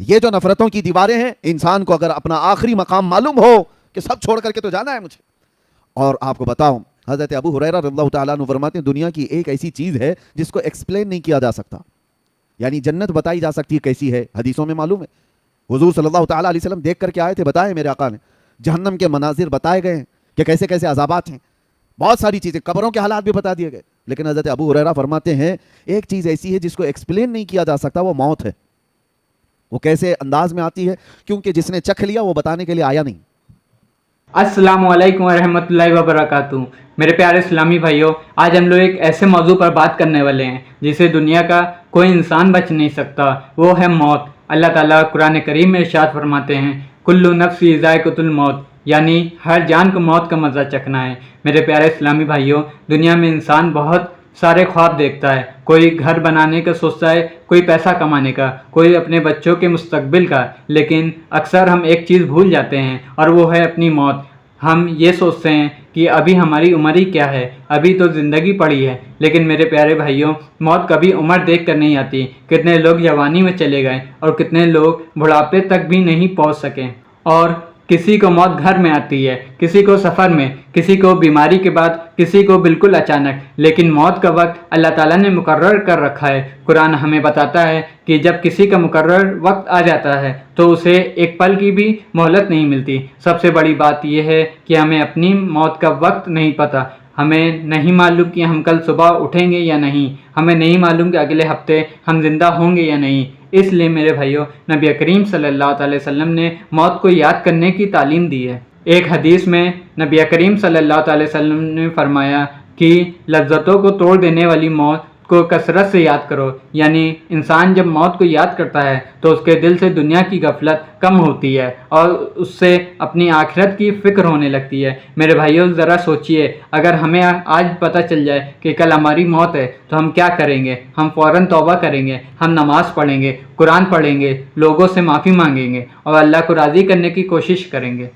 یہ جو نفرتوں کی دیواریں ہیں، انسان کو اگر اپنا آخری مقام معلوم ہو کہ سب چھوڑ کر کے تو جانا ہے مجھے. اور آپ کو بتاؤں، حضرت ابو ہریرہ رضی اللہ تعالیٰ عنہ فرماتے ہیں دنیا کی ایک ایسی چیز ہے جس کو ایکسپلین نہیں کیا جا سکتا. یعنی جنت بتائی جا سکتی ہے کیسی ہے، حدیثوں میں معلوم ہے. حضور صلی اللہ تعالیٰ علیہ وسلم دیکھ کر کے آئے تھے، بتائے میرے آقا نے. جہنم کے مناظر بتائے گئے ہیں کہ کیسے کیسے عذابات ہیں، بہت ساری چیزیں، قبروں کے حالات بھی بتا دیے گئے. لیکن حضرت ابو ہریرہ فرماتے ہیں ایک چیز ایسی ہے جس کو ایکسپلین نہیں کیا جا سکتا، وہ موت ہے. وہ کیسے انداز میں آتی ہے؟ کیونکہ جس نے چکھ لیا وہ بتانے کے لیے آیا نہیں. السلام علیکم ورحمۃ اللہ وبرکاتہ. میرے پیارے اسلامی بھائیوں، آج ہم لوگ ایک ایسے موضوع پر بات کرنے والے ہیں جسے دنیا کا کوئی انسان بچ نہیں سکتا، وہ ہے موت. اللہ تعالیٰ قرآن کریم میں ارشاد فرماتے ہیں کل نفس ذائقۃ الموت، یعنی ہر جان کو موت کا مزہ چکھنا ہے. میرے پیارے اسلامی بھائیوں، دنیا میں انسان بہت سارے خواب دیکھتا ہے. کوئی گھر بنانے کا سوچتا ہے، کوئی پیسہ کمانے کا، کوئی اپنے بچوں کے مستقبل کا. لیکن اکثر ہم ایک چیز بھول جاتے ہیں اور وہ ہے اپنی موت. ہم یہ سوچتے ہیں کہ ابھی ہماری عمر ہی کیا ہے، ابھی تو زندگی پڑی ہے. لیکن میرے پیارے بھائیوں، موت کبھی عمر دیکھ کر نہیں آتی. کتنے لوگ جوانی میں چلے گئے اور کتنے لوگ بڑھاپے تک بھی نہیں پہنچ سکے. اور کسی کو موت گھر میں آتی ہے، کسی کو سفر میں، کسی کو بیماری کے بعد، کسی کو بالکل اچانک. لیکن موت کا وقت اللہ تعالیٰ نے مقرر کر رکھا ہے. قرآن ہمیں بتاتا ہے کہ جب کسی کا مقرر وقت آ جاتا ہے تو اسے ایک پل کی بھی مہلت نہیں ملتی. سب سے بڑی بات یہ ہے کہ ہمیں اپنی موت کا وقت نہیں پتہ. ہمیں نہیں معلوم کہ ہم کل صبح اٹھیں گے یا نہیں. ہمیں نہیں معلوم کہ اگلے ہفتے ہم زندہ ہوں گے یا نہیں. اس لیے میرے بھائیوں، نبی کریم صلی اللہ علیہ وسلم نے موت کو یاد کرنے کی تعلیم دی ہے. ایک حدیث میں نبی کریم صلی اللہ علیہ وسلم نے فرمایا کہ لذتوں کو توڑ دینے والی موت کو کثرت سے یاد کرو. یعنی انسان جب موت کو یاد کرتا ہے تو اس کے دل سے دنیا کی غفلت کم ہوتی ہے اور اس سے اپنی آخرت کی فکر ہونے لگتی ہے. میرے بھائیوں، ذرا سوچئے، اگر ہمیں آج پتہ چل جائے کہ کل ہماری موت ہے تو ہم کیا کریں گے؟ ہم فوراً توبہ کریں گے، ہم نماز پڑھیں گے، قرآن پڑھیں گے، لوگوں سے معافی مانگیں گے اور اللہ کو راضی کرنے کی کوشش کریں گے.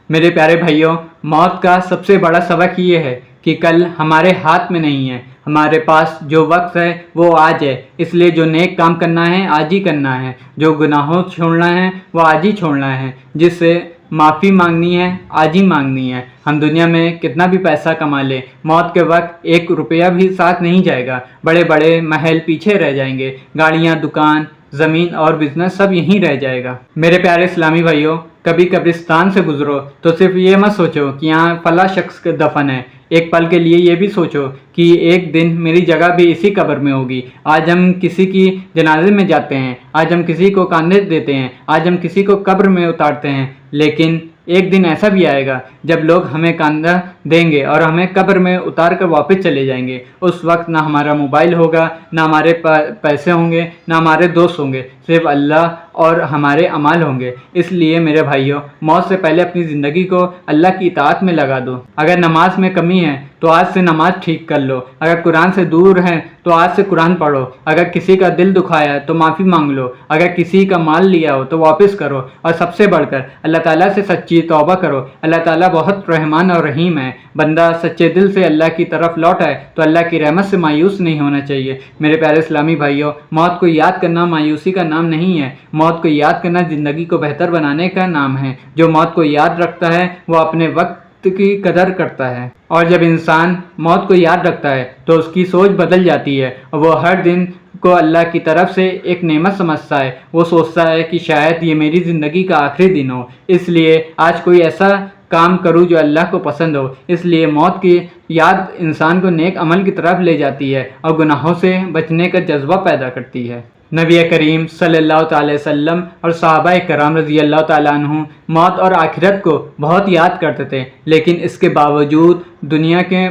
میرے پیارے بھائیوں، موت کا سب سے بڑا سبق یہ ہے کہ کل ہمارے ہاتھ میں نہیں ہے. ہمارے پاس جو وقت ہے وہ آج ہے. اس لیے جو نیک کام کرنا ہے آج ہی کرنا ہے، جو گناہوں چھوڑنا ہے وہ آج ہی چھوڑنا ہے، جس سے معافی مانگنی ہے آج ہی مانگنی ہے. ہم دنیا میں کتنا بھی پیسہ کما لیں، موت کے وقت ایک روپیہ بھی ساتھ نہیں جائے گا. بڑے بڑے محل پیچھے رہ جائیں گے، گاڑیاں، دکان، زمین اور بزنس سب یہیں رہ جائے گا. میرے پیارے اسلامی بھائیوں، کبھی قبرستان سے گزرو تو صرف یہ مت سوچو کہ یہاں فلاں شخص کا دفن ہے. ایک پل کے لیے یہ بھی سوچو کہ ایک دن میری جگہ بھی اسی قبر میں ہوگی. آج ہم کسی کی جنازے میں جاتے ہیں، آج ہم کسی کو کاندھے دیتے ہیں، آج ہم کسی کو قبر میں اتارتے ہیں. لیکن ایک دن ایسا بھی آئے گا جب لوگ ہمیں کاندھا دیں گے اور ہمیں قبر میں اتار کر واپس چلے جائیں گے. اس وقت نہ ہمارا موبائل ہوگا، نہ ہمارے پیسے ہوں گے، نہ ہمارے دوست ہوں گے، صرف اللہ اور ہمارے اعمال ہوں گے. اس لیے میرے بھائیوں، موت سے پہلے اپنی زندگی کو اللہ کی اطاعت میں لگا دو. اگر نماز میں کمی ہے تو آج سے نماز ٹھیک کر لو. اگر قرآن سے دور ہیں تو آج سے قرآن پڑھو. اگر کسی کا دل دکھایا ہے تو معافی مانگ لو. اگر کسی کا مال لیا ہو تو واپس کرو. اور سب سے بڑھ کر اللہ تعالیٰ سے سچی توبہ کرو. اللہ تعالیٰ بہت رحمان اور رحیم ہے. بندہ سچے دل سے اللہ کی طرف لوٹا ہے تو اللہ کی رحمت سے مایوس نہیں ہونا چاہیے. میرے پیارے اسلامی بھائیوں، موت کو یاد کرنا مایوسی کا نام نہیں ہے. موت کو یاد کرنا زندگی کو بہتر بنانے کا نام ہے. جو موت کو یاد رکھتا ہے وہ اپنے وقت کی قدر کرتا ہے. اور جب انسان موت کو یاد رکھتا ہے تو اس کی سوچ بدل جاتی ہے اور وہ ہر دن کو اللہ کی طرف سے ایک نعمت سمجھتا ہے. وہ سوچتا ہے کہ شاید یہ میری زندگی کا آخری دن ہو، اس لیے آج کوئی ایسا کام کروں جو اللہ کو پسند ہو. اس لیے موت کی یاد انسان کو نیک عمل کی طرف لے جاتی ہے اور گناہوں سے بچنے کا جذبہ پیدا کرتی ہے. نبی کریم صلی اللہ تعالی وسلم اور صحابہ کرام رضی اللہ تعالیٰ عنہ موت اور آخرت کو بہت یاد کرتے تھے، لیکن اس کے باوجود دنیا کے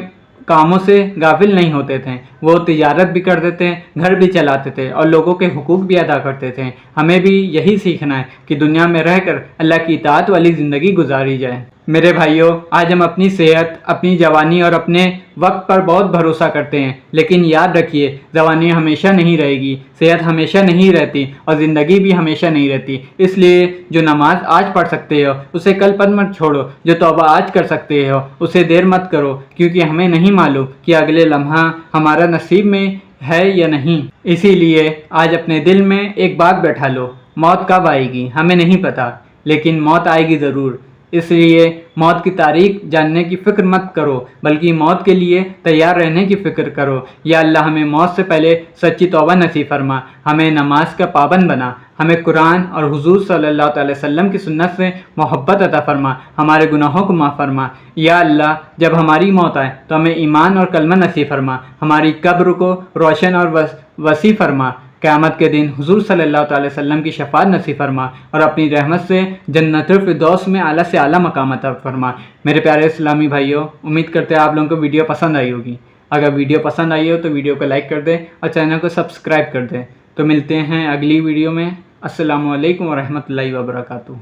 کاموں سے غافل نہیں ہوتے تھے. وہ تجارت بھی کرتے تھے، گھر بھی چلاتے تھے اور لوگوں کے حقوق بھی ادا کرتے تھے. ہمیں بھی یہی سیکھنا ہے کہ دنیا میں رہ کر اللہ کی اطاعت والی زندگی گزاری جائے. میرے بھائیوں، آج ہم اپنی صحت، اپنی جوانی اور اپنے وقت پر بہت بھروسہ کرتے ہیں، لیکن یاد رکھیے جوانی ہمیشہ نہیں رہے گی، صحت ہمیشہ نہیں رہتی اور زندگی بھی ہمیشہ نہیں رہتی. اس لیے جو نماز آج پڑھ سکتے ہو اسے کل پر مت چھوڑو. جو توبہ آج کر سکتے ہو اسے دیر مت کرو، کیونکہ ہمیں نہیں معلوم کہ اگلے لمحہ ہمارا نصیب میں ہے یا نہیں. اسی لیے آج اپنے دل میں ایک بات بیٹھا لو موت کب آئے گی ہمیں نہیں پتہ، لیکن موت آئے گی ضرور۔ اس لیے موت کی تاریخ جاننے کی فکر مت کرو، بلکہ موت کے لیے تیار رہنے کی فکر کرو۔ یا اللہ ہمیں موت سے پہلے سچی توبہ نصیب فرما، ہمیں نماز کا پابند بنا، ہمیں قرآن اور حضور صلی اللہ تعالی وسلم کی سنت سے محبت عطا فرما، ہمارے گناہوں کو معاف فرما۔ یا اللہ جب ہماری موت آئے تو ہمیں ایمان اور کلمہ نصیب فرما، ہماری قبر کو روشن اور وسیع فرما، قیامت کے دن حضور صلی اللہ تعالی وسلم کی شفاعت نصیب فرما، اور اپنی رحمت سے جنت الفردوس میں اعلیٰ سے اعلیٰ مقام عطا فرما۔ میرے پیارے اسلامی بھائیوں، امید کرتے ہیں آپ لوگوں کو ویڈیو پسند آئی ہوگی۔ اگر ویڈیو پسند آئی ہو تو ویڈیو کو لائک کر دیں اور چینل کو سبسکرائب کر دیں۔ تو ملتے ہیں اگلی ویڈیو میں۔ السلام علیکم ورحمۃ اللہ وبرکاتہ۔